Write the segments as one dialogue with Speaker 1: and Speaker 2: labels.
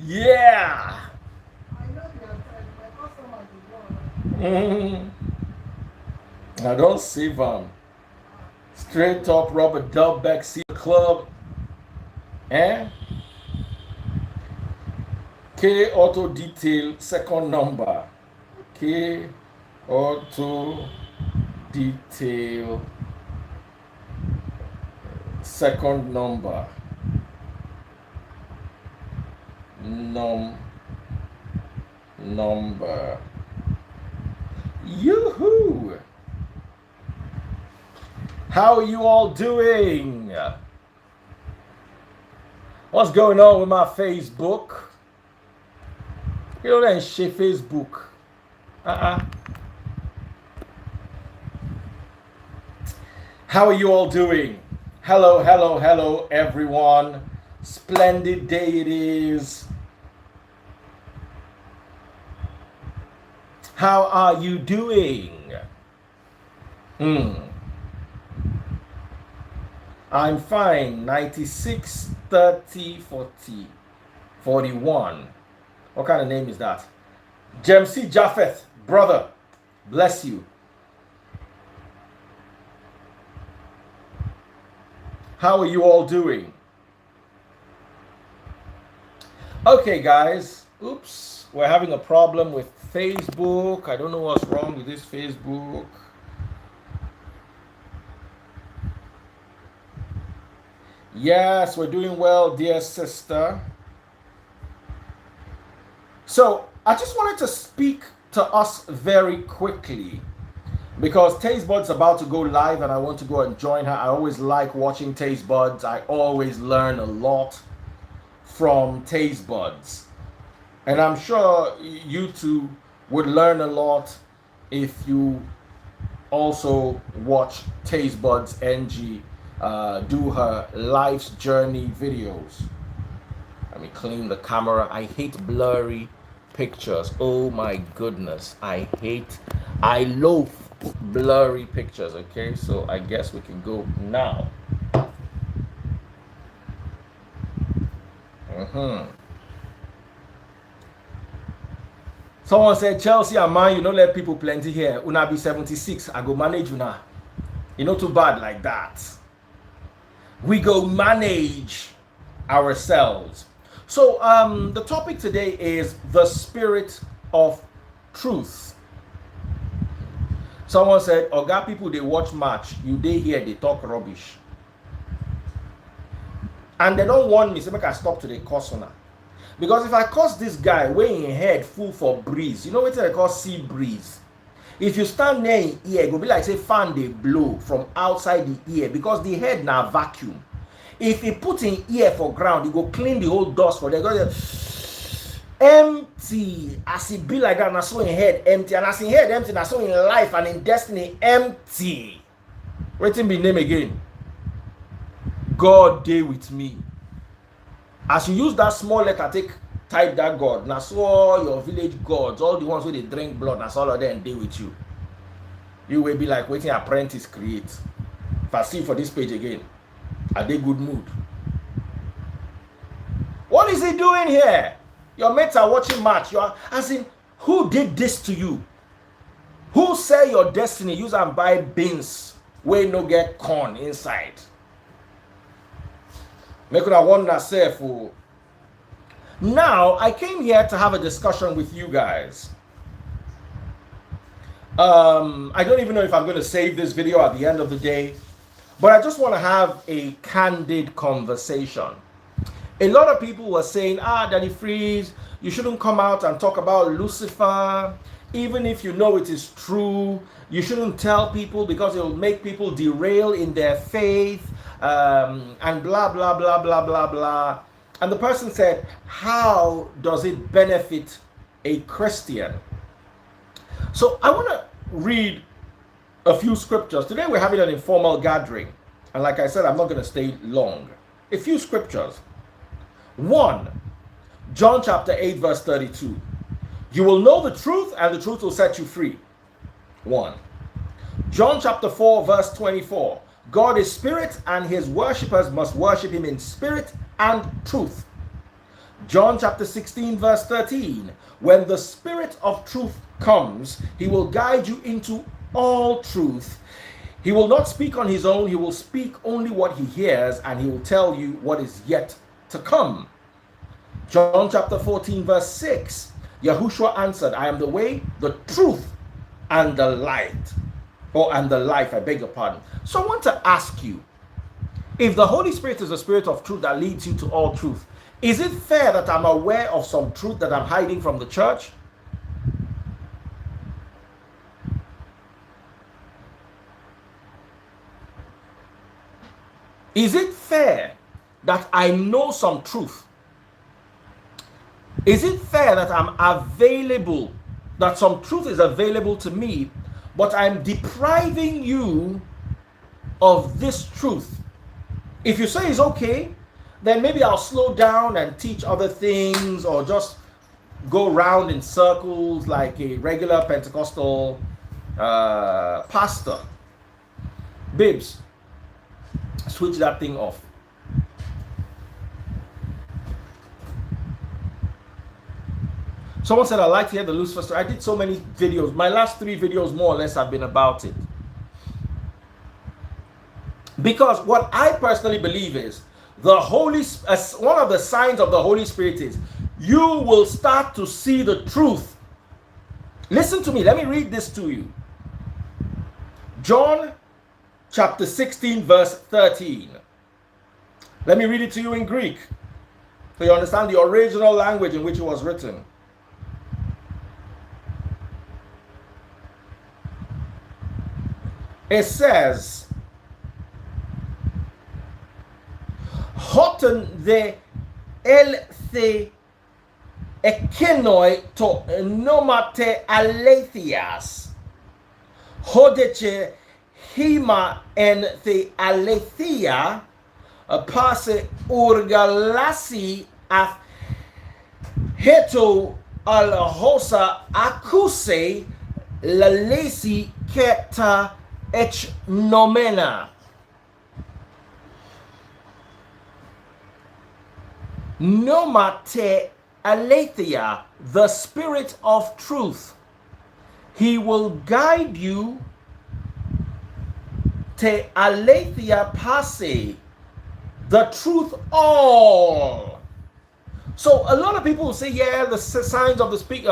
Speaker 1: Yeah. Mm. I don't save them. Straight up Robert Dubbeck C Club. Eh? K auto detail second number. K auto detail second number. Number. Yoo-hoo! How are you all doing? What's going on with my Facebook? You know that shit Facebook. How are you all doing? Hello, hello, hello, everyone. Splendid day it is. How are you doing? I'm fine. 96, 30, 40, 41. What kind of name is that? Jemsi Japheth, brother. Bless you. How are you all doing? Okay, guys. Oops. We're having a problem with Facebook. I don't know what's wrong with this Facebook. Yes, we're doing well, dear sister. So, I just wanted to speak to us very quickly because Taste Bud's about to go live and I want to go and join her. I always like watching Taste Buds. I always learn a lot from Taste Buds. And I'm sure you two would learn a lot if you also watch Taste Buds NG do her life's journey videos. Let me clean the camera. I hate blurry pictures. Oh my goodness. I loathe blurry pictures. Okay, so I guess we can go now. Someone said Chelsea and Man, you don't let people plenty here. Una be 76. I go manage una. You know, too bad like that. We go manage ourselves. So the topic today is the spirit of truth. Someone said, Oga people, they watch match. You dey here, they talk rubbish. And they don't want me, so make I stop to the curse una. Because if I curse this guy, weighing in head full for breeze, you know what they call sea breeze? If you stand near in ear, it go be like say fan they blow from outside the ear because the head na vacuum. If he put in ear for ground, he go clean the whole dust for them. Empty. As it be like that, na so in head empty. And as in head empty, na so in life and in destiny empty. Waiting be name again. God day with me. As you use that small letter, type that God. Now so all your village gods, all the ones where they drink blood, that's all of them day with you. You will be like waiting apprentice create. If I see for this page again, are they good mood? What is he doing here? Your mates are watching match. You are asking, who did this to you? Who sell your destiny? Use and buy beans where no get corn inside. Make una wonder say for. Now I came here to have a discussion with you guys. I don't even know if I'm going to save this video at the end of the day, but I just want to have a candid conversation. A lot of people were saying, Daddy Freeze, you shouldn't come out and talk about Lucifer. Even if you know it is true, you shouldn't tell people because it will make people derail in their faith, and blah, blah, blah, blah, blah, blah. And the person said, how does it benefit a Christian? So I want to read a few scriptures. Today we're having an informal gathering. And like I said, I'm not going to stay long. A few scriptures. 1, John chapter 8 verse 32. You will know the truth and the truth will set you free. 1. John chapter 4 verse 24. God is spirit and his worshippers must worship him in spirit and truth. John chapter 16 verse 13. When the Spirit of truth comes, he will guide you into all truth. He will not speak on his own. He will speak only what he hears, and he will tell you what is yet to come. John chapter 14 verse 6. Yahushua answered, I am the way, the truth, and the light. And the life, I beg your pardon. So I want to ask you, if the Holy Spirit is the Spirit of truth that leads you to all truth, is it fair that I'm aware of some truth that I'm hiding from the church? Is it fair that I know some truth? Is it fair that I'm available, that some truth is available to me, but I'm depriving you of this truth? If you say it's okay, then maybe I'll slow down and teach other things, or just go round in circles like a regular Pentecostal pastor. Babes, switch that thing off. Someone said, I'd like to hear the Lucifer story. I did so many videos. My last 3 videos, more or less, have been about it. Because what I personally believe is, one of the signs of the Holy Spirit is, you will start to see the truth. Listen to me. Let me read this to you. John chapter 16 verse 13. Let me read it to you in Greek, so you understand the original language in which it was written. It says, Hoton de elthe ekenoi to nomate alethias. Hodeche hima en the alethia passe urgalasi af heto al hosa acuse la lesi keta ech nomena. Nomate aletheia, the Spirit of truth. He will guide you te aletheia passe, the truth all. So a lot of people will say, yeah, the signs of the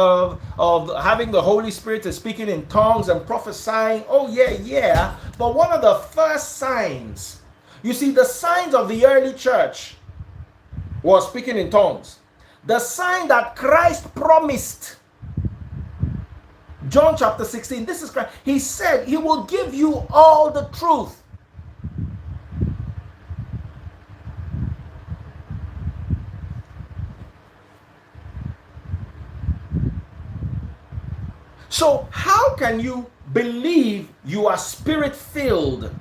Speaker 1: of having the Holy Spirit is speaking in tongues and prophesying. Oh yeah. But one of the first signs, you see, the signs of the early church was speaking in tongues. The sign that Christ promised, John chapter 16, this is Christ. He said he will give you all the truth. So how can you believe you are spirit filled,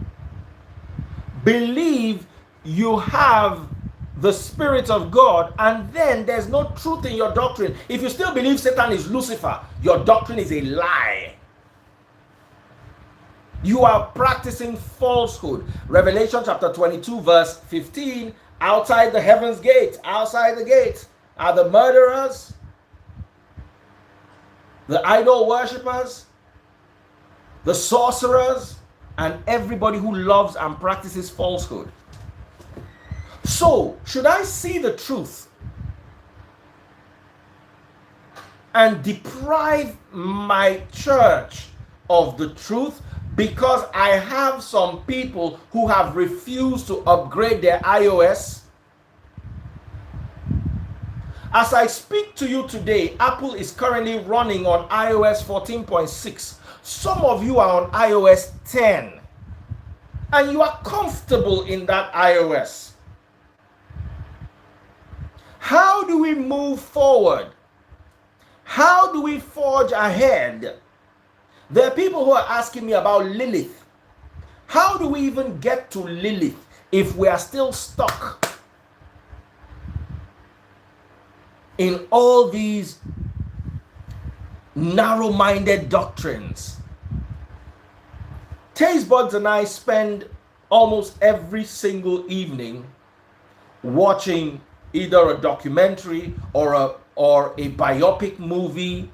Speaker 1: believe you have the Spirit of God, and then there's no truth in your doctrine? If you still believe Satan is Lucifer, your doctrine is a lie. You are practicing falsehood. Revelation chapter 22 verse 15, outside the heaven's gate, outside the gate are the murderers, the idol worshippers, the sorcerers, and everybody who loves and practices falsehood. So, should I see the truth and deprive my church of the truth because I have some people who have refused to upgrade their iOS? As I speak to you today, Apple is currently running on iOS 14.6. Some of you are on iOS 10, and you are comfortable in that iOS. How do we move forward? How do we forge ahead? There are people who are asking me about Lilith. How do we even get to Lilith if we are still stuck in all these narrow-minded doctrines? Taste Buds and I spend almost every single evening watching either a documentary or a biopic movie,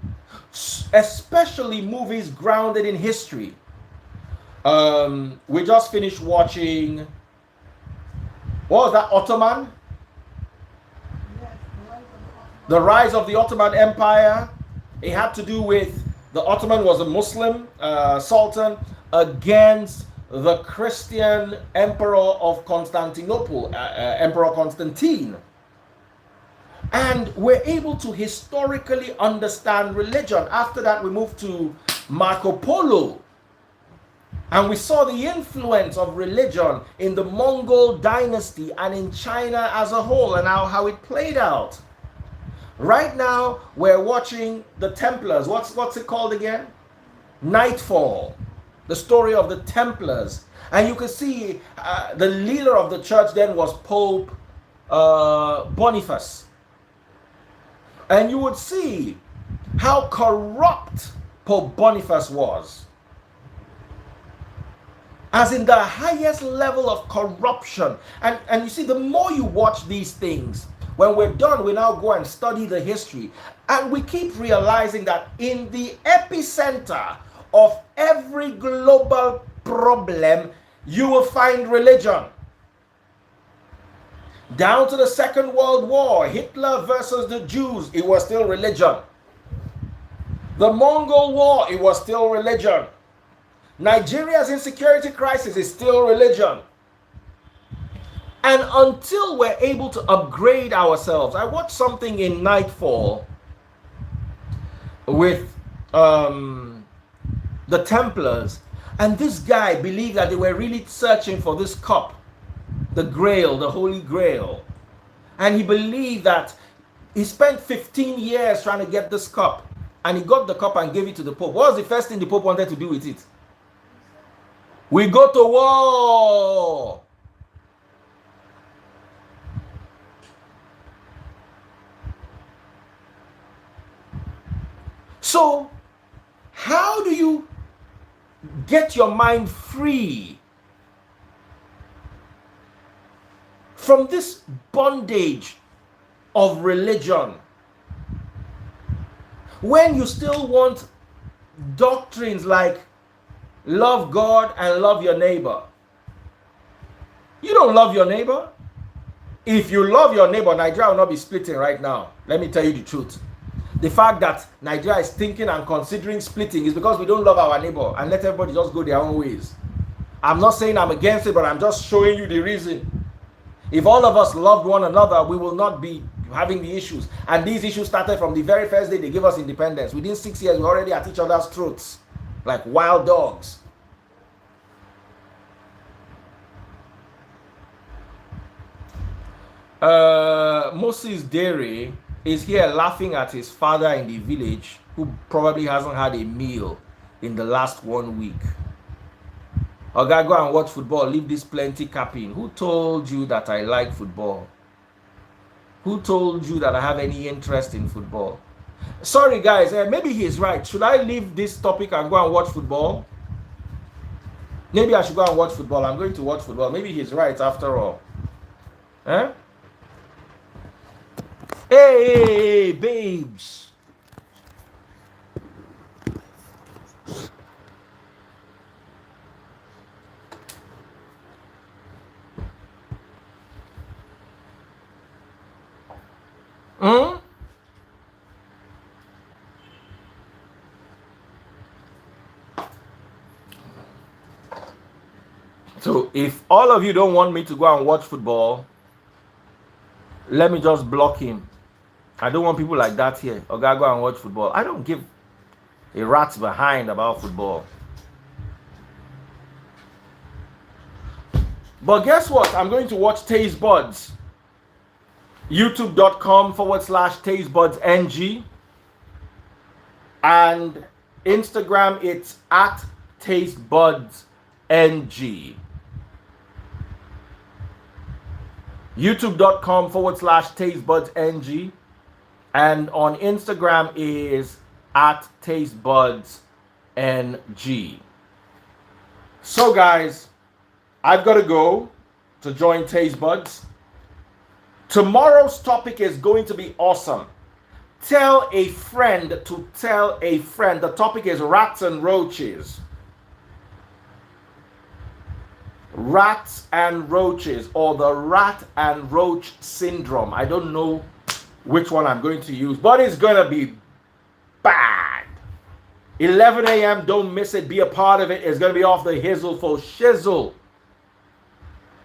Speaker 1: especially movies grounded in history. We just finished watching, what was that, Ottoman? The Rise of the Ottoman Empire. It had to do with the Ottoman was a Muslim sultan against the Christian emperor of Constantinople, Emperor Constantine. And we're able to historically understand religion. After that, we moved to Marco Polo. And we saw the influence of religion in the Mongol dynasty and in China as a whole, and how it played out. Right now, we're watching the Templars. What's it called again? Nightfall. The story of the Templars. And you can see the leader of the church then was Pope Boniface. And you would see how corrupt Pope Boniface was. As in the highest level of corruption. And you see, the more you watch these things, when we're done, we now go and study the history. And we keep realizing that in the epicenter of every global problem, you will find religion. Down to the Second World War, Hitler versus the Jews, it was still religion. The Mongol War, it was still religion. Nigeria's insecurity crisis is still religion. And until we're able to upgrade ourselves, I watched something in Nightfall with the Templars, and this guy believed that they were really searching for this cup, the Grail, the Holy Grail. And he believed that he spent 15 years trying to get this cup, and he got the cup and gave it to the Pope. What was the first thing the Pope wanted to do with it? We go to war. So, how do you get your mind free from this bondage of religion when you still want doctrines like love God and love your neighbor? You don't love your neighbor. If you love your neighbor, Nigeria will not be splitting right now. Let me tell you the truth. The fact that Nigeria is thinking and considering splitting is because we don't love our neighbor and let everybody just go their own ways. I'm not saying I'm against it, but I'm just showing you the reason. If all of us loved one another, we will not be having the issues. And these issues started from the very first day they gave us independence. Within 6 years, we're already at each other's throats like wild dogs. Moses Dere is here laughing at his father in the village who probably hasn't had a meal in the last 1 week. Oga, go and watch football. Leave this plenty capping. Who told you that I like football? Who told you that I have any interest in football? Sorry guys, maybe he's right. Should I leave this topic and go and watch football? Maybe I should go and watch football. I'm going to watch football. Maybe he's right after all. Eh? Hey, babes. So if all of you don't want me to go and watch football, let me just block him. I don't want people like that here. Okay, go and watch football. I don't give a rat's behind about football. But guess what? I'm going to watch Taste Buds. YouTube.com/TasteBudsNG. And Instagram, it's at TasteBudsNG. YouTube.com/TasteBudsNG. And on Instagram is at TasteBudsNG. So guys, I've got to go to join Taste Buds. Tomorrow's topic is going to be awesome. Tell a friend to tell a friend. The topic is rats and roaches. Rats and roaches, or the rat and roach syndrome. I don't know which one I'm going to use, but it's going to be bad. 11 a.m. Don't miss it. Be a part of it. It's going to be off the hizzle for shizzle.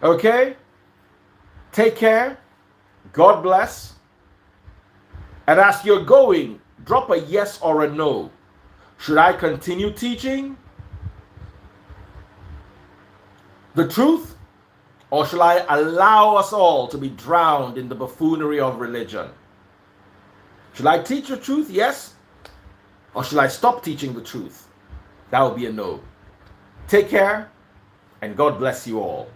Speaker 1: Okay? Take care. God bless. And as you're going, drop a yes or a no. Should I continue teaching the truth, or shall I allow us all to be drowned in the buffoonery of religion? Should I teach the truth? Yes. Or should I stop teaching the truth? That would be a no. Take care, and God bless you all.